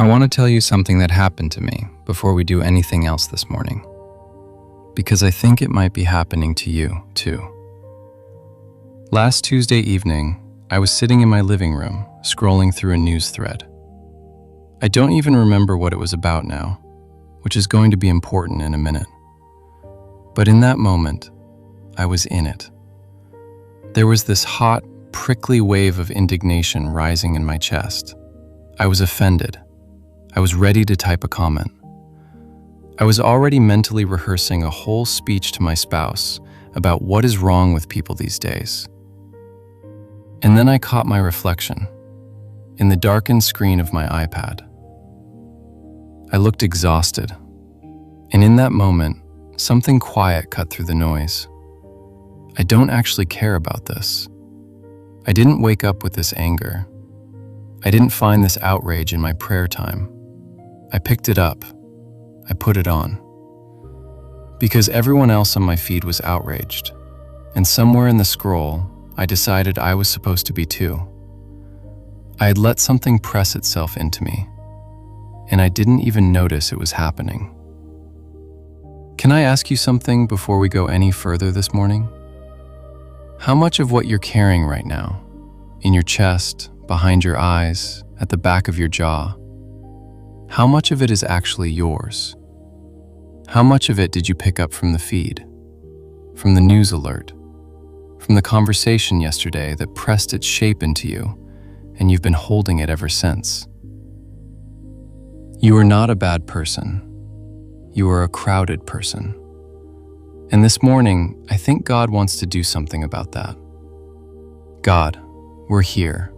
I want to tell you something that happened to me before we do anything else this morning, because I think it might be happening to you, too. Last Tuesday evening, I was sitting in my living room, scrolling through a news thread. I don't even remember what it was about now, which is going to be important in a minute. But in that moment, I was in it. There was this hot, prickly wave of indignation rising in my chest. I was offended. I was ready to type a comment. I was already mentally rehearsing a whole speech to my spouse about what is wrong with people these days. And then I caught my reflection in the darkened screen of my iPad. I looked exhausted, and in that moment, something quiet cut through the noise. I don't actually care about this. I didn't wake up with this anger. I didn't find this outrage in my prayer time. I picked it up. I put it on. Because everyone else on my feed was outraged, and somewhere in the scroll, I decided I was supposed to be too. I had let something press itself into me, and I didn't even notice it was happening. Can I ask you something before we go any further this morning? How much of what you're carrying right now, in your chest, behind your eyes, at the back of your jaw, how much of it is actually yours? How much of it did you pick up from the feed, from the news alert, from the conversation yesterday that pressed its shape into you, and you've been holding it ever since? You are not a bad person. You are a crowded person. And this morning, I think God wants to do something about that. God, we're here.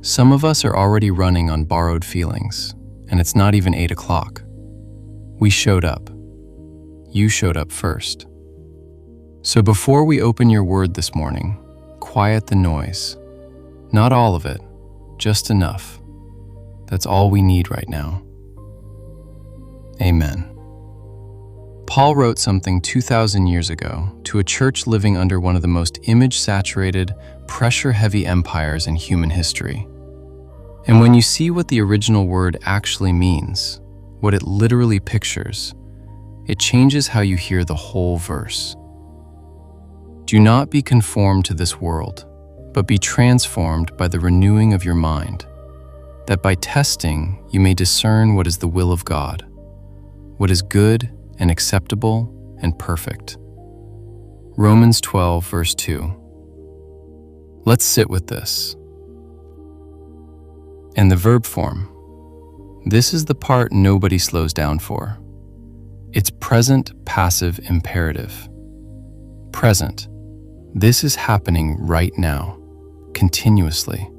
Some of us are already running on borrowed feelings, and it's not even 8 o'clock. We showed up. You showed up first. So before we open your word this morning, quiet the noise. Not all of it, just enough. That's all we need right now. Amen. Paul wrote something 2,000 years ago to a church living under one of the most image-saturated, pressure-heavy empires in human history. And when you see what the original word actually means, what it literally pictures, it changes how you hear the whole verse. Do not be conformed to this world, but be transformed by the renewing of your mind, that by testing you may discern what is the will of God, what is good and acceptable and perfect. Romans 12, verse 2. Let's sit with this. And the verb form. This is the part nobody slows down for. It's present passive imperative. Present. This is happening right now, continuously,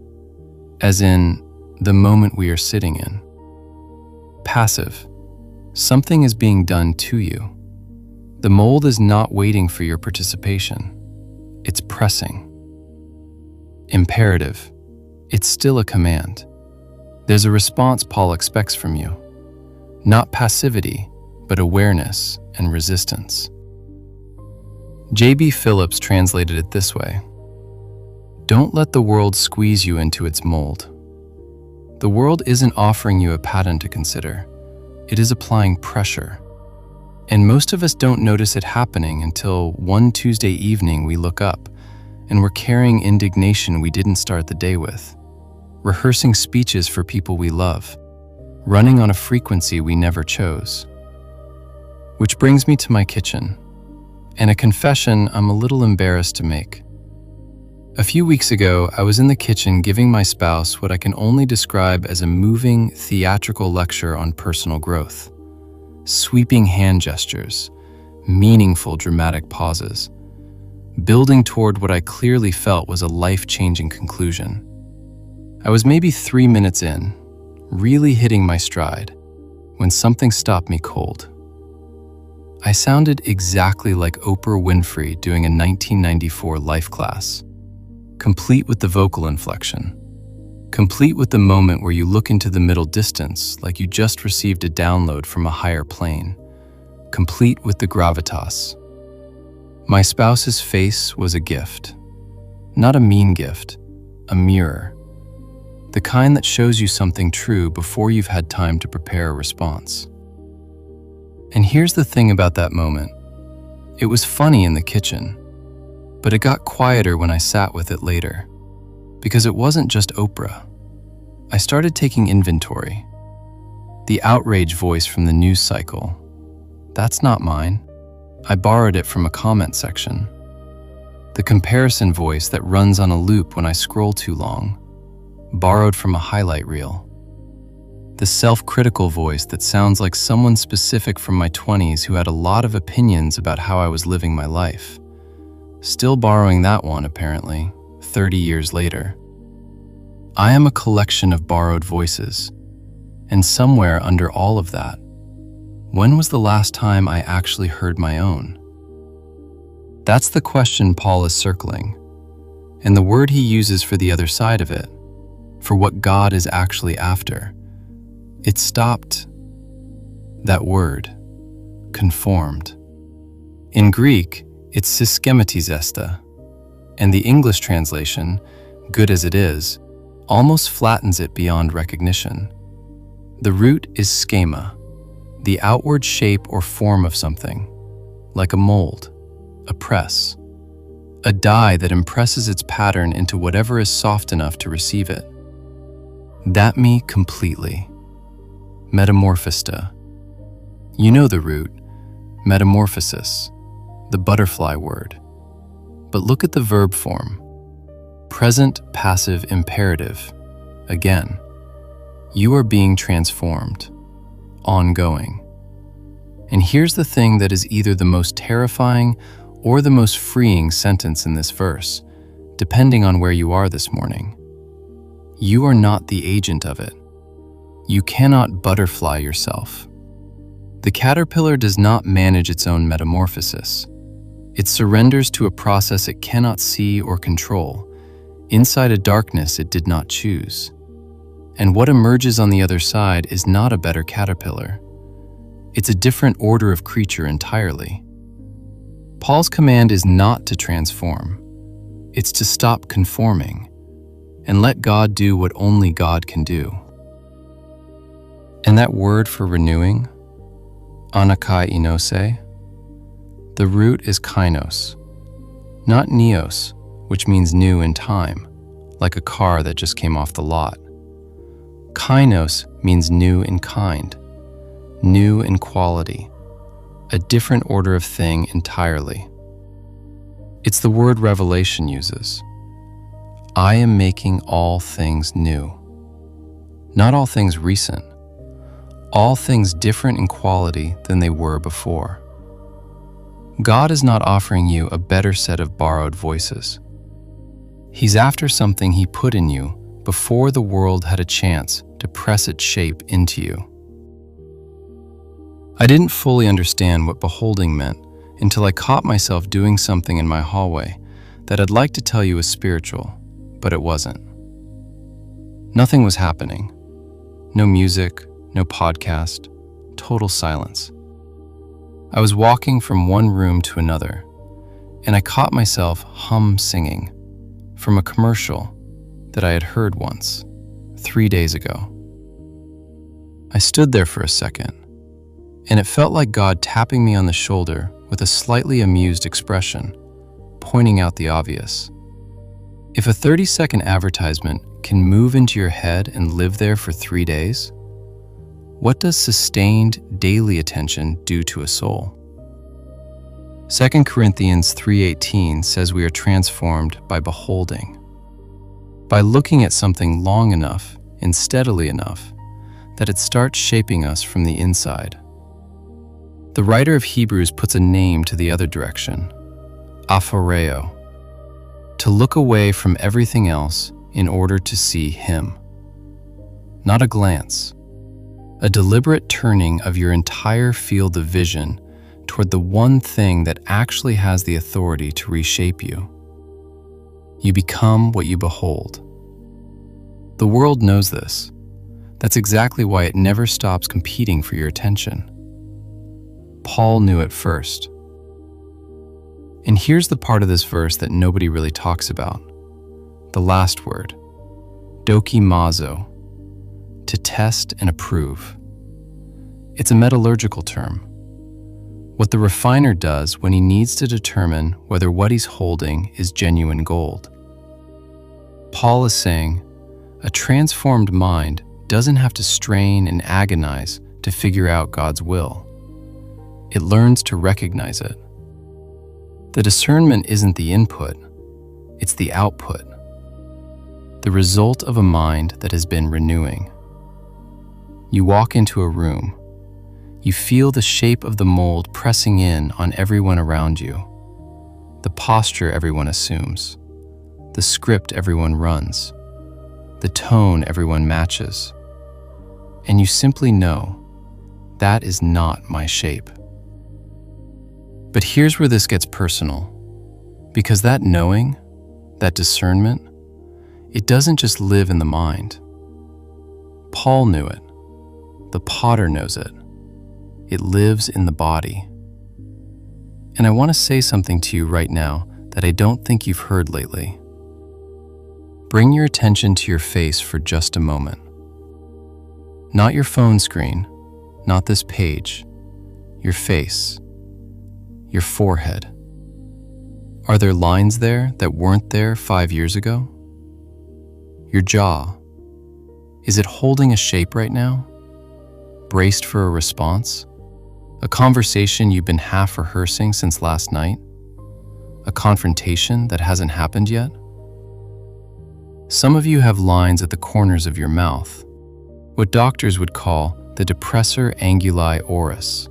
as in the moment we are sitting in. Passive. Something is being done to you. The mold is not waiting for your participation. It's pressing. Imperative. It's still a command. There's a response Paul expects from you. Not passivity, but awareness and resistance. J.B. Phillips translated it this way: don't let the world squeeze you into its mold. The world isn't offering you a pattern to consider. It is applying pressure. And most of us don't notice it happening until one Tuesday evening we look up and we're carrying indignation we didn't start the day with, rehearsing speeches for people we love, running on a frequency we never chose. Which brings me to my kitchen, and a confession I'm a little embarrassed to make. A few weeks ago, I was in the kitchen giving my spouse what I can only describe as a moving, theatrical lecture on personal growth. Sweeping hand gestures, meaningful dramatic pauses, building toward what I clearly felt was a life-changing conclusion. I was maybe 3 minutes in, really hitting my stride, when something stopped me cold. I sounded exactly like Oprah Winfrey doing a 1994 life class. Complete with the vocal inflection. Complete with the moment where you look into the middle distance like you just received a download from a higher plane. Complete with the gravitas. My spouse's face was a gift. Not a mean gift, a mirror. the kind that shows you something true before you've had time to prepare a response. And here's the thing about that moment. It was funny in the kitchen, but it got quieter when I sat with it later, because it wasn't just Oprah. I started taking inventory. The outrage voice from the news cycle, that's not mine. I borrowed it from a comment section. The comparison voice that runs on a loop when I scroll too long, borrowed from a highlight reel. The self-critical voice that sounds like someone specific from my 20s who had a lot of opinions about how I was living my life. Still borrowing that one, apparently, 30 years later. I am a collection of borrowed voices, and somewhere under all of that, when was the last time I actually heard my own? That's the question Paul is circling, and the word he uses for the other side of it, for what God is actually after. It stopped. That word, conformed. In Greek, it's Syschēmatizesthe, and the English translation, good as it is, almost flattens it beyond recognition. The root is schema, the outward shape or form of something, like a mold, a press, a die that impresses its pattern into whatever is soft enough to receive it. That me completely. Metamorphousthe. You know the root, metamorphosis, the butterfly word. But look at the verb form. Present passive imperative. Again, you are being transformed, ongoing. And here's the thing that is either the most terrifying or the most freeing sentence in this verse, depending on where you are this morning. You are not the agent of it. You cannot butterfly yourself. The caterpillar does not manage its own metamorphosis. It surrenders to a process it cannot see or control, inside a darkness it did not choose. And what emerges on the other side is not a better caterpillar. It's a different order of creature entirely. Paul's command is not to transform. It's to stop conforming and let God do what only God can do. And that word for renewing, Kainos, the root is Kainos, not neos, which means new in time, like a car that just came off the lot. Kainos means new in kind, new in quality, a different order of thing entirely. It's the word Revelation uses. I am making all things new. Not all things recent, all things different in quality than they were before. God is not offering you a better set of borrowed voices. He's after something He put in you before the world had a chance to press its shape into you. I didn't fully understand what beholding meant until I caught myself doing something in my hallway that I'd like to tell you is spiritual, but it wasn't. Nothing was happening. No music, no podcast, total silence. I was walking from one room to another, and I caught myself singing from a commercial that I had heard once, 3 days ago. I stood there for a second, and it felt like God tapping me on the shoulder with a slightly amused expression, pointing out the obvious. If a 30-second advertisement can move into your head and live there for 3 days, what does sustained daily attention do to a soul? 2 Corinthians 3:18 says we are transformed by beholding, by looking at something long enough and steadily enough that it starts shaping us from the inside. The writer of Hebrews puts a name to the other direction, aphoreo, to look away from everything else in order to see Him. Not a glance, a deliberate turning of your entire field of vision toward the one thing that actually has the authority to reshape you. You become what you behold. The world knows this. That's exactly why it never stops competing for your attention. Paul knew it first. And here's the part of this verse that nobody really talks about. The last word, dokimazo, to test and approve. It's a metallurgical term. What the refiner does when he needs to determine whether what he's holding is genuine gold. Paul is saying, a transformed mind doesn't have to strain and agonize to figure out God's will. It learns to recognize it. The discernment isn't the input, it's the output, the result of a mind that has been renewing. You walk into a room. You feel the shape of the mold pressing in on everyone around you, the posture everyone assumes, the script everyone runs, the tone everyone matches. And you simply know, that is not my shape. But here's where this gets personal, because that knowing, that discernment, it doesn't just live in the mind. Paul knew it. The potter knows it. It lives in the body. And I want to say something to you right now that I don't think you've heard lately. Bring your attention to your face for just a moment. Not your phone screen, not this page, your face, your forehead. Are there lines there that weren't there 5 years ago? Your jaw, is it holding a shape right now? Braced for a response? A conversation you've been half rehearsing since last night? A confrontation that hasn't happened yet? Some of you have lines at the corners of your mouth, what doctors would call the depressor anguli oris,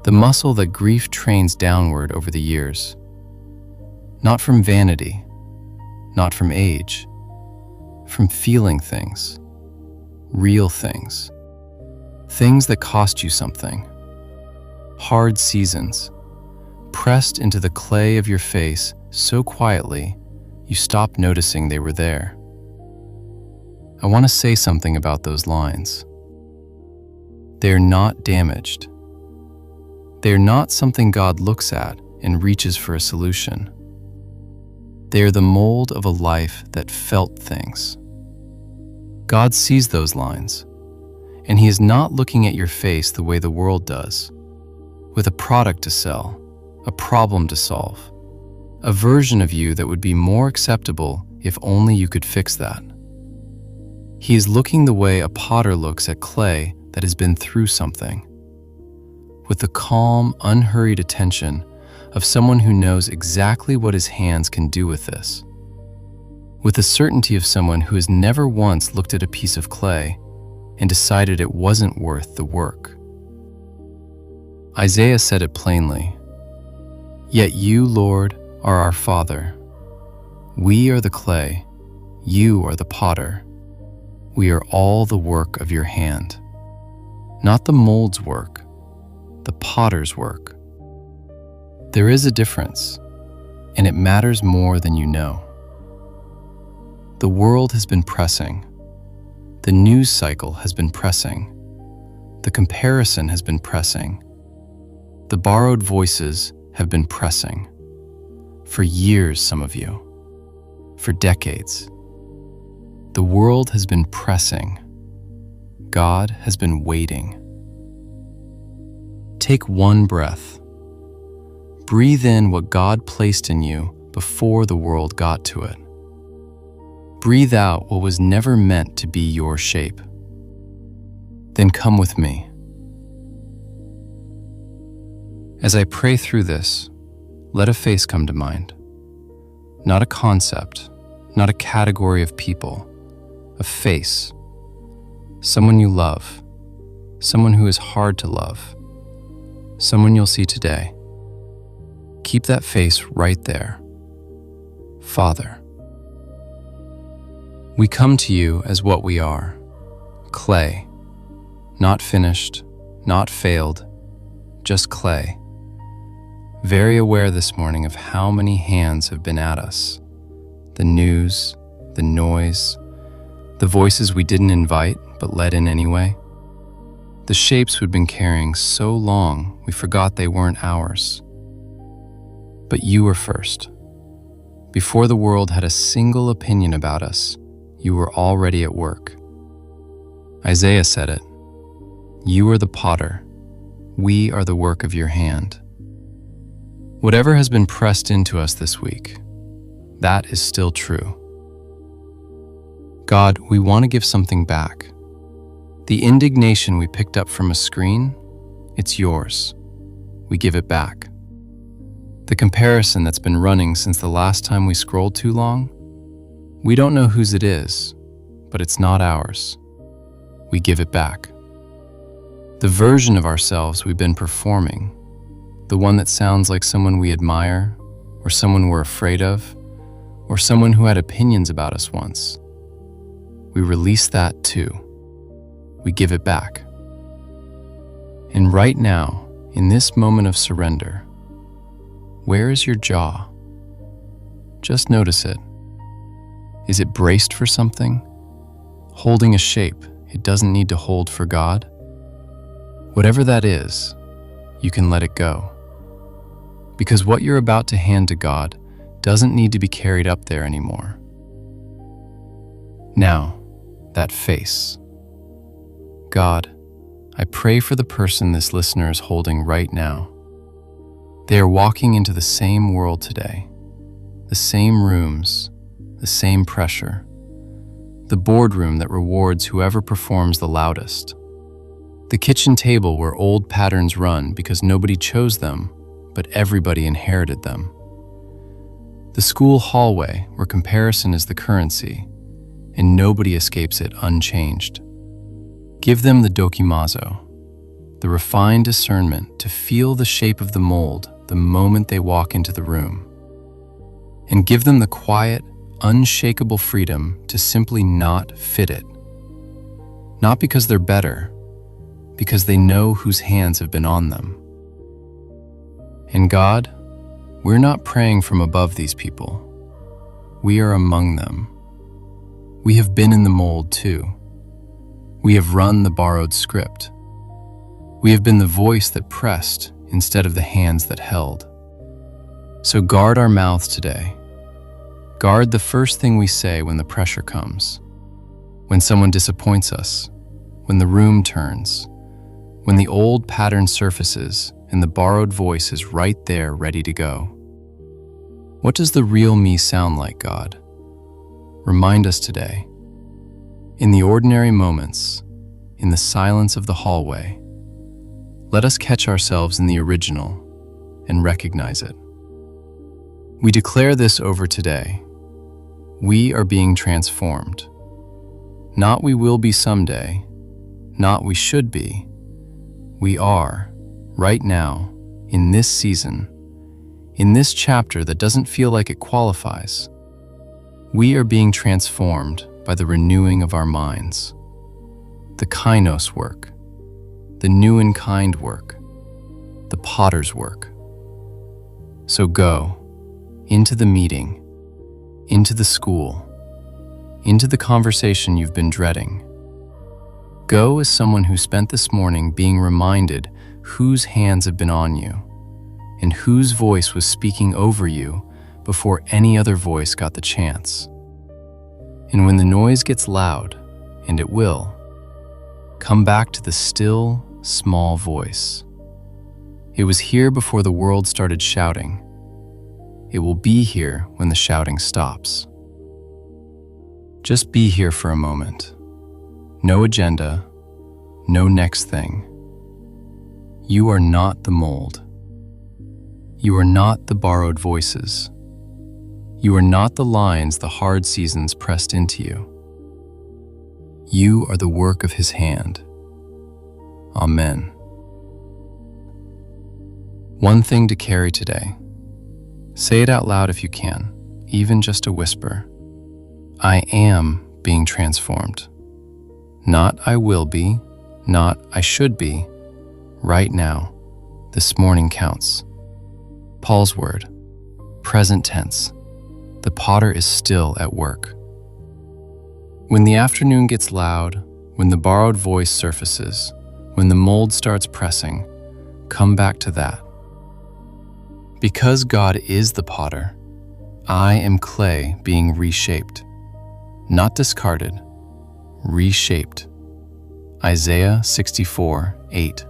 the muscle that grief trains downward over the years. Not from vanity, not from age, from feeling things, real things, things that cost you something. Hard seasons, pressed into the clay of your face so quietly you stopped noticing they were there. I want to say something about those lines. They're not damaged. They're not something God looks at and reaches for a solution. They're the mold of a life that felt things. God sees those lines, and He is not looking at your face the way the world does, with a product to sell, a problem to solve, a version of you that would be more acceptable if only you could fix that. He is looking the way a potter looks at clay that has been through something, with the calm, unhurried attention of someone who knows exactly what his hands can do with this, with the certainty of someone who has never once looked at a piece of clay and decided it wasn't worth the work. Isaiah said it plainly, "Yet you, Lord, are our Father. We are the clay, you are the potter. We are all the work of your hand." Not the mold's work, the potter's work. There is a difference, and it matters more than you know. The world has been pressing. The news cycle has been pressing. The comparison has been pressing. The borrowed voices have been pressing. For years, some of you. For decades. The world has been pressing. God has been waiting. Take one breath. Breathe in what God placed in you before the world got to it. Breathe out what was never meant to be your shape. Then come with me. As I pray through this, let a face come to mind. Not a concept, not a category of people, a face. Someone you love, someone who is hard to love, someone you'll see today. Keep that face right there. Father. We come to you as what we are, clay, not finished, not failed, just clay. Very aware this morning of how many hands have been at us. The news, the noise, the voices we didn't invite but let in anyway. The shapes we'd been carrying so long we forgot they weren't ours. But you were first. Before the world had a single opinion about us, you were already at work. Isaiah said it. You are the potter. We are the work of your hand. Whatever has been pressed into us this week, that is still true. God, we want to give something back. The indignation we picked up from a screen, it's yours. We give it back. The comparison that's been running since the last time we scrolled too long, we don't know whose it is, but it's not ours. We give it back. The version of ourselves we've been performing, the one that sounds like someone we admire, or someone we're afraid of, or someone who had opinions about us once, we release that too. We give it back. And right now, in this moment of surrender, where is your jaw? Just notice it. Is it braced for something? Holding a shape it doesn't need to hold for God? Whatever that is, you can let it go. Because what you're about to hand to God doesn't need to be carried up there anymore. Now, that face. God, I pray for the person this listener is holding right now. They are walking into the same world today, the same rooms, the same pressure, the boardroom that rewards whoever performs the loudest, the kitchen table where old patterns run because nobody chose them, but everybody inherited them, the school hallway where comparison is the currency and nobody escapes it unchanged. Give them the dokimazo, the refined discernment to feel the shape of the mold the moment they walk into the room. And give them the quiet, unshakable freedom to simply not fit it. Not because they're better, because they know whose hands have been on them. And God, we're not praying from above these people. We are among them. We have been in the mold too. We have run the borrowed script. We have been the voice that pressed instead of the hands that held. So guard our mouths today. Guard the first thing we say when the pressure comes, when someone disappoints us, when the room turns, when the old pattern surfaces and the borrowed voice is right there ready to go. What does the real me sound like, God? Remind us today. In the ordinary moments, in the silence of the hallway, let us catch ourselves in the original and recognize it. We declare this over today. We are being transformed. Not we will be someday, not we should be. We are, right now, in this season, in this chapter that doesn't feel like it qualifies. We are being transformed by the renewing of our minds. The Kainos work, the new and kind work, the potter's work. So go into the meeting, into the school, into the conversation you've been dreading. Go as someone who spent this morning being reminded whose hands have been on you and whose voice was speaking over you before any other voice got the chance. And when the noise gets loud, and it will, come back to the still, small voice. It was here before the world started shouting. It will be here when the shouting stops. Just be here for a moment. No agenda, no next thing. You are not the mold. You are not the borrowed voices. You are not the lines the hard seasons pressed into you. You are the work of His hand. Amen. One thing to carry today. Say it out loud if you can, even just a whisper. I am being transformed. Not I will be, not I should be. Right now, this morning counts. Paul's word, present tense. The potter is still at work. When the afternoon gets loud, when the borrowed voice surfaces, when the mold starts pressing, come back to that. Because God is the potter, I am clay being reshaped. not discarded, reshaped. Isaiah 64:8.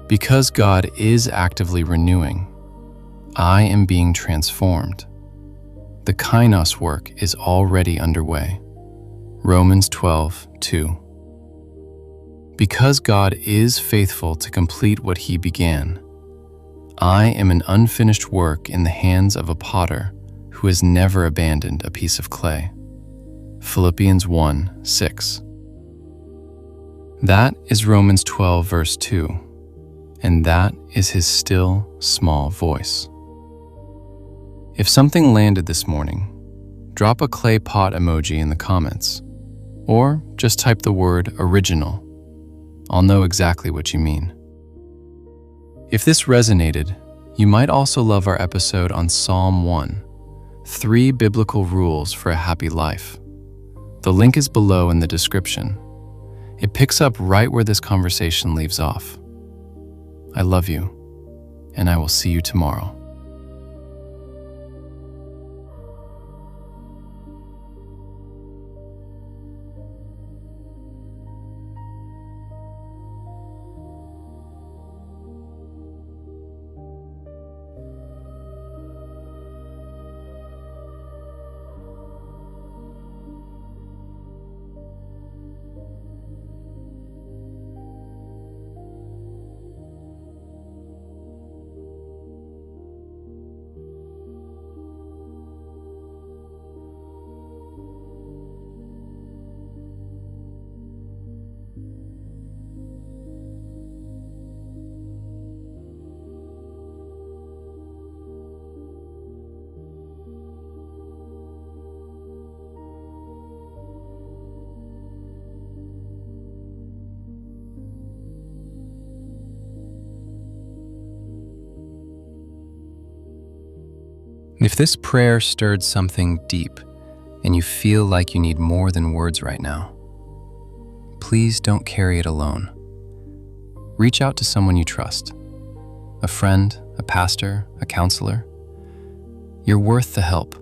Because God is actively renewing, I am being transformed. The Kainos work is already underway. Romans 12:2. Because God is faithful to complete what He began, I am an unfinished work in the hands of a potter who has never abandoned a piece of clay. Philippians 1:6. That is Romans 12 verse 2, and that is His still, small voice. If something landed this morning, drop a clay pot emoji in the comments, or just type the word original. I'll know exactly what you mean. If this resonated, you might also love our episode on Psalm 1, 3 Biblical Rules for a Happy Life. The link is below in the description. It picks up right where this conversation leaves off. I love you, and I will see you tomorrow. If this prayer stirred something deep and you feel like you need more than words right now, please don't carry it alone. Reach out to someone you trust, a friend, a pastor, a counselor. You're worth the help,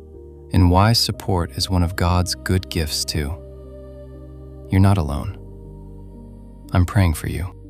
and wise support is one of God's good gifts too. You're not alone. I'm praying for you.